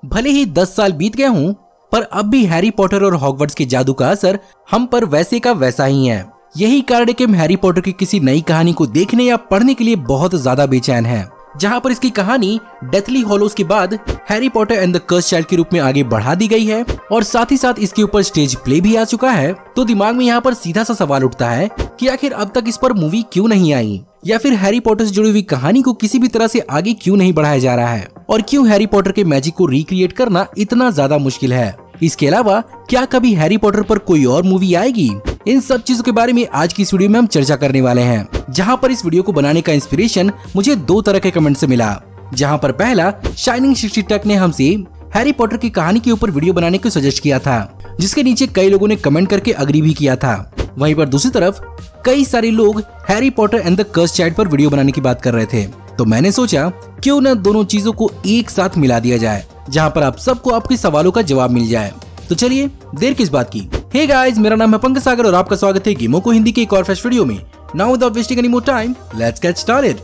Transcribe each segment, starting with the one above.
भले ही 10 साल बीत गए हों, पर अब भी हैरी पॉटर और हॉगवर्ट्स के जादू का असर हम पर वैसे का वैसा ही है। यही कारण है कि हम हैरी पॉटर की किसी नई कहानी को देखने या पढ़ने के लिए बहुत ज्यादा बेचैन हैं। जहां पर इसकी कहानी डेथली हॉलोज के बाद Harry Potter and the cursed child के रूप में आगे बढ़ा दी गई है और साथ ही साथ इसके ऊपर स्टेज प्ले भी आ चुका है, तो दिमाग में यहाँ पर सीधा सा सवाल उठता है कि आखिर अब तक इस पर मूवी क्यों नहीं आई, या फिर हैरी पॉटर से जुड़ी हुई कहानी को किसी भी तरह से आगे क्यों नहीं बढ़ाया जा रहा है, और क्यों हैरी पॉटर के मैजिक को रिक्रिएट करना इतना ज्यादा मुश्किल है। इसके अलावा क्या कभी हैरी पॉटर पर कोई और मूवी आएगी? इन सब चीजों के बारे में आज की इस वीडियो में हम चर्चा करने वाले हैं। जहां पर इस वीडियो को बनाने का इंस्पिरेशन मुझे 2 तरह के कमेंट से मिला। जहां पर पहला, शाइनिंग 60 टेक ने हमसे हैरी पॉटर की कहानी के ऊपर वीडियो बनाने को सजेस्ट किया था, जिसके नीचे कई लोगों ने कमेंट करके अग्री भी किया था। वहीं पर दूसरी तरफ कई सारे लोग Harry Potter and the cursed child पर वीडियो बनाने की बात कर रहे थे, तो मैंने सोचा क्यों न दोनों चीजों को एक साथ मिला दिया जाए, जहां पर आप सबको आपके सवालों का जवाब मिल जाए। तो चलिए देर किस बात की। हे गाइस, मेरा नाम है पंकज सागर और आपका स्वागत है गेमों को हिंदी के एक और फ्रेश वीडियो में। Now without wasting any more time, let's get started.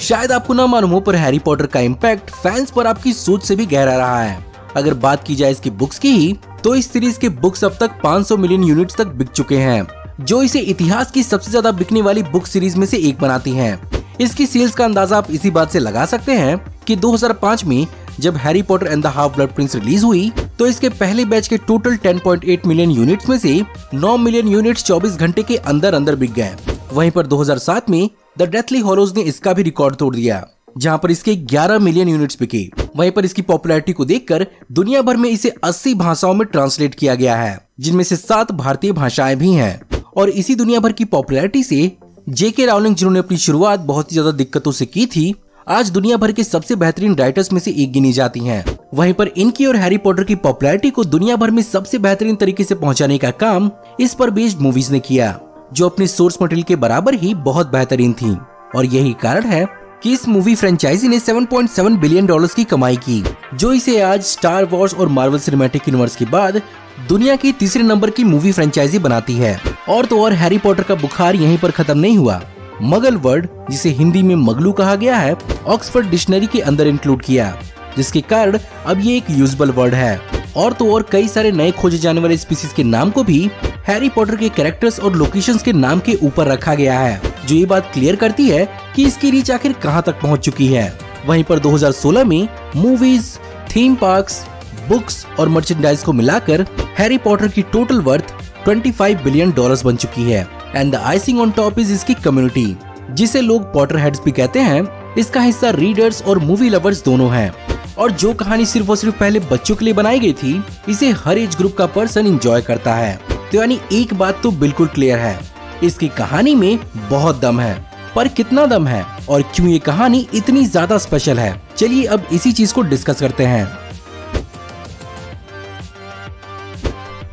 शायद आपको ना मालूम हो, पर हैरी पॉटर का इम्पैक्ट फैंस पर आपकी सोच से भी गहरा रहा है। अगर बात की जाए इसकी बुक्स की ही, तो इस सीरीज के बुक्स अब तक 500 मिलियन यूनिट्स तक बिक चुके हैं, जो इसे इतिहास की सबसे ज्यादा बिकने वाली बुक सीरीज में से एक बनाती हैं। इसकी सेल्स का अंदाजा आप इसी बात से लगा सकते हैं कि 2005 में जब Harry Potter and the half blood Prince release हुई, तो इसके पहले बैच के टोटल 10.8 मिलियन यूनिट्स में से 9 मिलियन यूनिट्स 24 घंटे के अंदर बिक गए। वहीं पर 2007 में द डेथली हॉलोज ने इसका भी रिकॉर्ड तोड़ दिया, जहां पर इसके 11 मिलियन यूनिट्स बिके। वहीं पर इसकी पॉपुलैरिटी को देखकर दुनिया भर में इसे 80 भाषाओं में ट्रांसलेट किया गया है, जिनमें से 7 भारतीय भाषाएं भी हैं। और इसी दुनिया भर की पॉपुलैरिटी से जेके राउलिंग, जिन्होंने अपनी शुरुआत बहुत ही ज्यादा दिक्कतों से की थी, आज दुनिया भर के सबसे बेहतरीन राइटर्स में से एक गिनी जाती हैं। वहीं पर इनकी और हैरी पॉटर की पॉपुलैरिटी को दुनिया भर में सबसे बेहतरीन तरीके से पहुंचाने का काम इस पर बेस्ड मूवीज ने किया, जो अपने सोर्स मटेरियल के बराबर ही बहुत बेहतरीन थी। और यही कारण है कि इस मूवी फ्रेंचाइजी ने $7.7 बिलियन की कमाई की, जो इसे आज स्टार वॉर्स और मार्वल सिनेमैटिक यूनिवर्स के बाद दुनिया की तीसरे नंबर की मूवी फ्रेंचाइजी बनाती है। और तो और हैरी पॉटर का बुखार यहीं पर खत्म नहीं हुआ। मगल वर्ड, जिसे हिंदी में मगलू कहा गया है, ऑक्सफोर्ड डिक्शनरी के अंदर इंक्लूड किया, जिसके कारण अब ये एक यूजेबल वर्ड है। और तो और कई सारे नए खोजे जाने वाले स्पीसीज के नाम को भी हैरी पॉटर के कैरेक्टर्स और लोकेशंस के नाम के ऊपर रखा गया है, जो ये बात क्लियर करती है कि इसकी रीच आखिर कहां तक पहुंच चुकी है। वहीं पर 2016 में मूवीज, थीम पार्क्स, बुक्स और मर्चेंडाइज को मिलाकर हैरी पॉटर की टोटल वर्थ $25 बिलियन बन चुकी है। And the icing on top is इसकी कम्युनिटी, जिसे लोग पॉटर हेड्स भी कहते हैं। इसका हिस्सा रीडर्स और मूवी लवर्स दोनों हैं। और जो कहानी सिर्फ और सिर्फ पहले बच्चों के लिए बनाई गई थी, इसे हर एज ग्रुप का पर्सन एंजॉय करता है। तो यानी एक बात तो बिल्कुल क्लियर है, इसकी कहानी में बहुत दम है। पर कितना दम है और क्यों ये कहानी इतनी ज्यादा स्पेशल है, चलिए अब इसी चीज को डिस्कस करते हैं।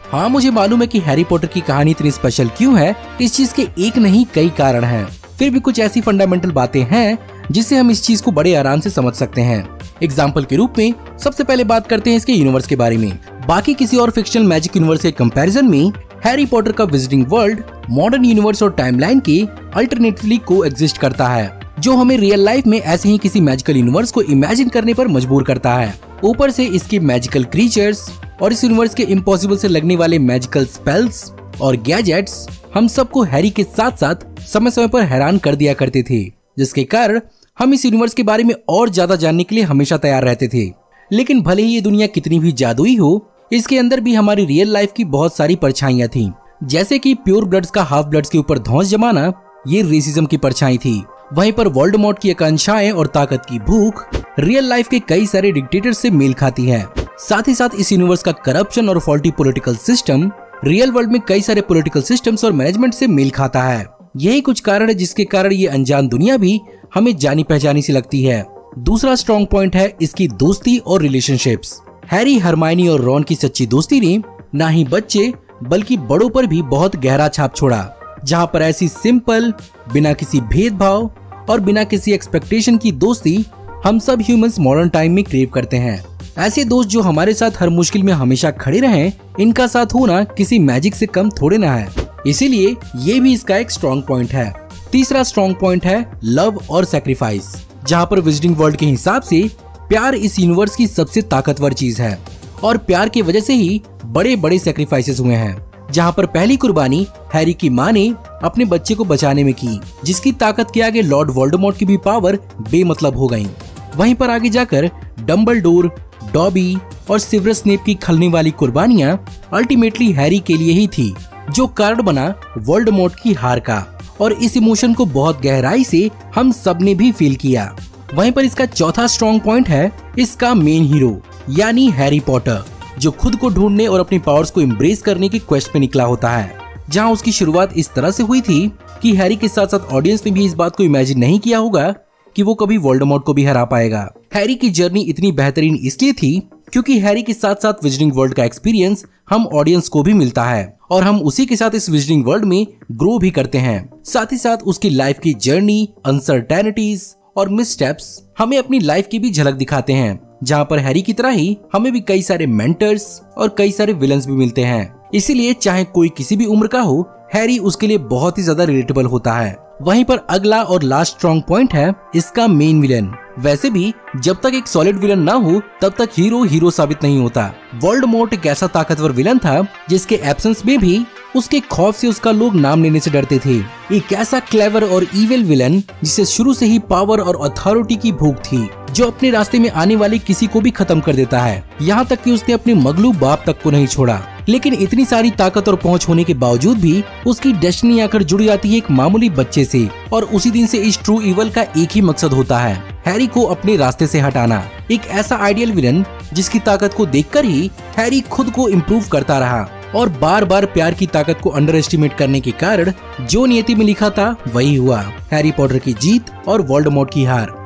हाँ, मुझे मालूम है कि हैरी पॉटर की कहानी इतनी स्पेशल क्यों है। इस चीज के एक नहीं कई कारण हैं। फिर भी कुछ ऐसी फंडामेंटल बातें हैं जिससे हम इस चीज को बड़े आराम से समझ सकते हैं। एग्जाम्पल के रूप में सबसे पहले बात करते हैं इसके यूनिवर्स के बारे में। बाकी किसी और फिक्शनल मैजिक यूनिवर्स के कंपैरिजन में हैरी पॉटर का विजिटिंग वर्ल्ड मॉडर्न यूनिवर्स और टाइमलाइन के अल्टरनेटिवली को एग्जिस्ट करता है, जो हमें रियल लाइफ में ऐसे ही किसी मैजिकल यूनिवर्स को इमेजिन करने पर मजबूर करता है। ऊपर से इसके मैजिकल क्रीचर्स और इस यूनिवर्स के इम्पॉसिबल से लगने वाले मैजिकल स्पेल्स और गैजेट्स हम सबको हैरी के साथ साथ समय समय पर हैरान कर दिया करते थे, जिसके कारण हम इस यूनिवर्स के बारे में और ज्यादा जानने के लिए हमेशा तैयार रहते थे। लेकिन भले ही ये दुनिया कितनी भी जादुई हो, इसके अंदर भी हमारी रियल लाइफ की बहुत सारी परछाइयां थी, जैसे कि प्योर ब्लड्स का हाफ ब्लड्स के ऊपर धौंस जमाना, ये रेसिज्म की परछाई थी। वहीं पर वोल्डेमॉर्ट की आकांक्षाएं और ताकत की भूख रियल लाइफ के कई सारे डिक्टेटर्स से मेल खाती है। साथ ही साथ इस यूनिवर्स का करप्शन और faulty political system real world में कई सारे पॉलिटिकल सिस्टम्स और मैनेजमेंट से मेल खाता है। यही कुछ कारण है जिसके कारण ये अनजान दुनिया भी हमें जानी पहचानी सी लगती है। दूसरा स्ट्रॉन्ग पॉइंट है इसकी दोस्ती और रिलेशनशिप्स। हैरी, हरमाइनी और रॉन की सच्ची दोस्ती ने ना ही बच्चे बल्कि बड़ों पर भी बहुत गहरा छाप छोड़ा, जहां पर ऐसी सिंपल, बिना किसी भेदभाव और बिना किसी एक्सपेक्टेशन की दोस्ती हम सब ह्यूमंस मॉडर्न टाइम में क्रेव करते हैं। ऐसे दोस्त जो हमारे साथ हर मुश्किल में हमेशा खड़े रहें, इनका साथ होना किसी मैजिक से कम थोड़े ना है। इसीलिए ये भी इसका एक स्ट्रॉन्ग पॉइंट है। तीसरा स्ट्रॉन्ग पॉइंट है लव और सैक्रिफाइस। जहाँ पर विजिटिंग वर्ल्ड के हिसाब से प्यार इस यूनिवर्स की सबसे ताकतवर चीज है और प्यार की वजह से ही बड़े बड़े सेक्रीफाइसेस हुए हैं। जहाँ पर पहली कुर्बानी हैरी की माँ ने अपने बच्चे को बचाने में की, जिसकी ताकत के आगे लॉर्ड वोल्डेमॉर्ट की भी पावर बेमतलब हो गई। वहीं पर आगे जाकर डम्बलडोर, डॉबी और सिवरस स्नेप की खलने वाली कुर्बानियां अल्टीमेटली हैरी के लिए ही थी, जो कारण बना वोल्डेमॉर्ट की हार का। और इस इमोशन को बहुत गहराई से हम सब ने भी फील किया। वहीं पर इसका चौथा स्ट्रॉन्ग पॉइंट है इसका मेन हीरो यानी हैरी पॉटर, जो खुद को ढूंढने और अपनी पावर्स को एम्ब्रेस करने की क्वेस्ट पे निकला होता है। जहां उसकी शुरुआत इस तरह से हुई थी कि हैरी के साथ साथ ऑडियंस ने भी इस बात को इमेजिन नहीं किया होगा कि वो कभी वोल्डेमॉर्ट को भी हरा पाएगा। हैरी की जर्नी इतनी बेहतरीन इसलिए थी क्योंकि हैरी के साथ साथ विजिटिंग वर्ल्ड का एक्सपीरियंस हम ऑडियंस को भी मिलता है और हम उसी के साथ इस विजिटिंग वर्ल्ड में ग्रो भी करते हैं। साथ ही साथ उसकी लाइफ की जर्नी, अनसर्टेनिटीज और मिसस्टेप्स हमें अपनी लाइफ की भी झलक दिखाते हैं, जहाँ पर हैरी की तरह ही हमें भी कई सारे मेंटर्स और कई सारे विलन्स भी मिलते हैं। इसीलिए चाहे कोई किसी भी उम्र का हो, हैरी उसके लिए बहुत ही ज्यादा रिलेटेबल होता है। वहीं पर अगला और लास्ट स्ट्रॉन्ग पॉइंट है इसका मेन विलन। वैसे भी जब तक एक सॉलिड विलन ना हो तब तक हीरो साबित नहीं होता। वोल्डेमॉर्ट एक ऐसा ताकतवर विलन था जिसके एब्सेंस में भी उसके खौफ से उसका लोग नाम लेने से डरते थे। एक ऐसा क्लेवर और इविल विलन जिसे शुरू से ही पावर और अथॉरिटी की भूख थी, जो अपने रास्ते में आने वाले किसी को भी खत्म कर देता है, यहाँ तक कि उसने अपने मगलू बाप तक को नहीं छोड़ा। लेकिन इतनी सारी ताकत और पहुंच होने के बावजूद भी उसकी डेस्टिनी आकर जुड़ जाती है एक मामूली बच्चे से, और उसी दिन से इस ट्रू इवल का एक ही मकसद होता है, हैरी को अपने रास्ते से हटाना। एक ऐसा आइडियल विलन जिसकी ताकत को देखकर ही हैरी खुद को इम्प्रूव करता रहा और बार बार प्यार की ताकत को अंडर एस्टिमेट करने के कारण जो नियति में लिखा था वही हुआ, हैरी पॉटर की जीत और वोल्डेमॉर्ट की हार।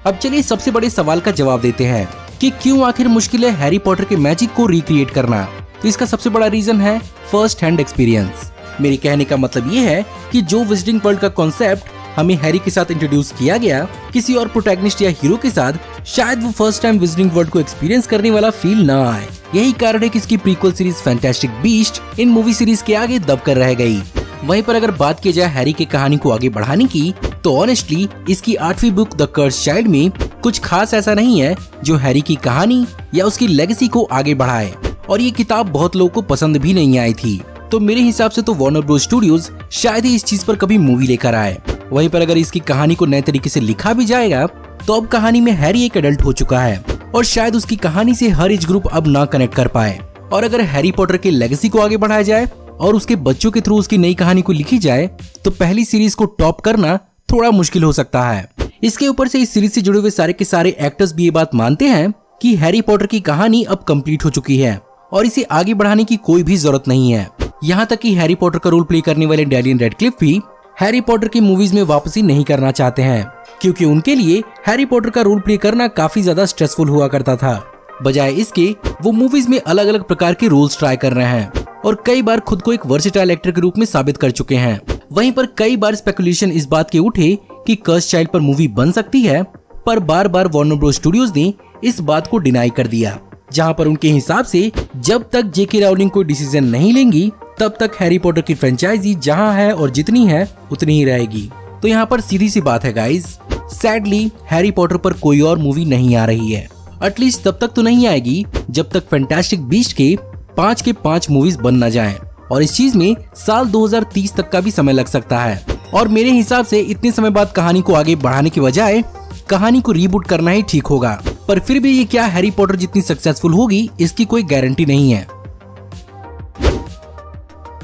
अब चलिए सबसे बड़े सवाल का जवाब देते हैं कि क्यों आखिर मुश्किल है हैरी पॉटर के मैजिक को रिक्रिएट करना। तो इसका सबसे बड़ा रीजन है फर्स्ट हैंड एक्सपीरियंस। मेरे कहने का मतलब ये है कि जो विजिटिंग वर्ल्ड का कॉन्सेप्ट हमें हैरी के साथ इंट्रोड्यूस किया गया, किसी और प्रोटैगनिस्ट या हीरो के साथ शायद वो फर्स्ट टाइम विजिटिंग वर्ल्ड को एक्सपीरियंस करने वाला फील ना आए। यही कारण है कि इसकी प्रीक्वल सीरीज फैंटास्टिक बीस्ट इन मूवी सीरीज के आगे दब कर रह गई। वहीं पर अगर बात की जाए हैरी की कहानी को आगे बढ़ाने की, तो ऑनेस्टली इसकी 8वीं बुक द कर्स्ड चाइल्ड में कुछ खास ऐसा नहीं है जो हैरी की कहानी या उसकी लेगेसी को आगे बढ़ाए, और ये किताब बहुत लोगों को पसंद भी नहीं आई थी। तो मेरे हिसाब से तो वार्नर ब्रोस स्टूडियोज शायद ही इस चीज पर कभी मूवी लेकर आए। वहीं पर अगर इसकी कहानी को नए तरीके से लिखा भी जाएगा, तो अब कहानी में हैरी एक एडल्ट हो चुका है और शायद उसकी कहानी से हर एज ग्रुप अब ना कनेक्ट कर पाए। और अगर हैरी पॉटर के लेगेसी को आगे बढ़ाया जाए और उसके बच्चों के थ्रू उसकी नई कहानी को लिखी जाए, तो पहली सीरीज को टॉप करना थोड़ा मुश्किल हो सकता है। इसके ऊपर से इस सीरीज से जुड़े हुए सारे के सारे एक्टर्स भी ये बात मानते हैं कि हैरी पॉटर की कहानी अब कंप्लीट हो चुकी है और इसे आगे बढ़ाने की कोई भी जरूरत नहीं है। यहाँ तक कि हैरी पॉटर का रोल प्ले करने वाले डैनियल रेडक्लिफ भी हैरी पॉटर की मूवीज में वापसी नहीं करना चाहते हैं, क्योंकि उनके लिए हैरी पॉटर का रोल प्ले करना काफी ज्यादा स्ट्रेसफुल हुआ करता था। बजाय इसके वो मूवीज में अलग अलग प्रकार के रोल्स ट्राई कर रहे हैं और कई बार खुद को एक वर्सेटाइल एक्टर के रूप में साबित कर चुके हैं। वहीं पर कई बार स्पेकुलेशन इस बात के उठे कि कर्स्ड चाइल्ड पर मूवी बन सकती है, पर बार बार वार्नर ब्रोस स्टूडियोज ने इस बात को डिनाई कर दिया, जहां पर उनके हिसाब से जब तक जेके राउलिंग कोई डिसीजन नहीं लेंगी तब तक हैरी पॉटर की फ्रेंचाइजी जहां है और जितनी है उतनी ही रहेगी। तो यहाँ पर सीधी सी बात है गाइज, सैडली हैरी पॉटर पर कोई और मूवी नहीं आ रही है। एटलीस्ट तब तक तो नहीं आएगी जब तक फैंटास्टिक बीस्ट के 5 मूवीज बन न जाएं, और इस चीज में साल 2030 तक का भी समय लग सकता है। और मेरे हिसाब से इतने समय बाद कहानी को आगे बढ़ाने की बजाय कहानी को रीबूट करना ही ठीक होगा। पर फिर भी ये क्या हैरी पॉटर जितनी सक्सेसफुल होगी इसकी कोई गारंटी नहीं है।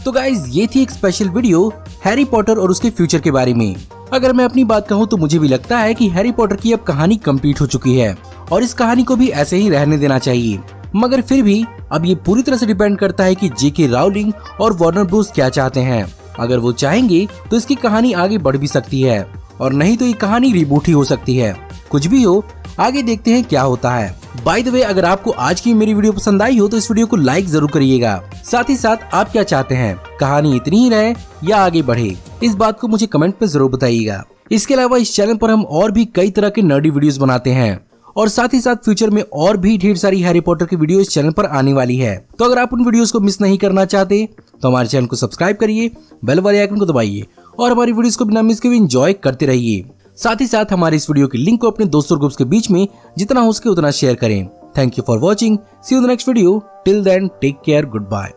तो गाइज ये थी एक स्पेशल वीडियो हैरी पॉटर और उसके फ्यूचर के बारे में। अगर मैं अपनी बात कहूँ तो मुझे भी लगता है कि हैरी पॉटर की अब कहानी कंप्लीट हो चुकी है और इस कहानी को भी ऐसे ही रहने देना चाहिए। मगर फिर भी अब ये पूरी तरह से डिपेंड करता है कि जेके राउलिंग और वार्नर ब्रोस क्या चाहते हैं। अगर वो चाहेंगे तो इसकी कहानी आगे बढ़ भी सकती है, और नहीं तो ये कहानी रिबूट ही हो सकती है। कुछ भी हो, आगे देखते हैं क्या होता है। बाय द वे, अगर आपको आज की मेरी वीडियो पसंद आई हो तो इस वीडियो को लाइक जरूर करिएगा। साथ ही साथ आप क्या चाहते हैं, कहानी इतनी ही रहे या आगे बढ़े, इस बात को मुझे कमेंट पे जरूर बताइएगा। इसके अलावा इस चैनल पर हम और भी कई तरह के नर्डी वीडियोस बनाते हैं, और साथ ही साथ फ्यूचर में और भी ढेर सारी हैरी पॉटर की वीडियो इस चैनल पर आने वाली है। तो अगर आप उन वीडियोस को मिस नहीं करना चाहते तो हमारे चैनल को सब्सक्राइब करिए, बेल वाले आइकन को दबाइए और हमारी वीडियोस को बिना मिस किए एंजॉय करते रहिए। साथ ही साथ हमारे इस वीडियो की लिंक को अपने दोस्तों और ग्रुप्स के बीच में जितना हो सके उतना शेयर करें। Thank you for watching. See you in the next video. Till then take care. Good bye.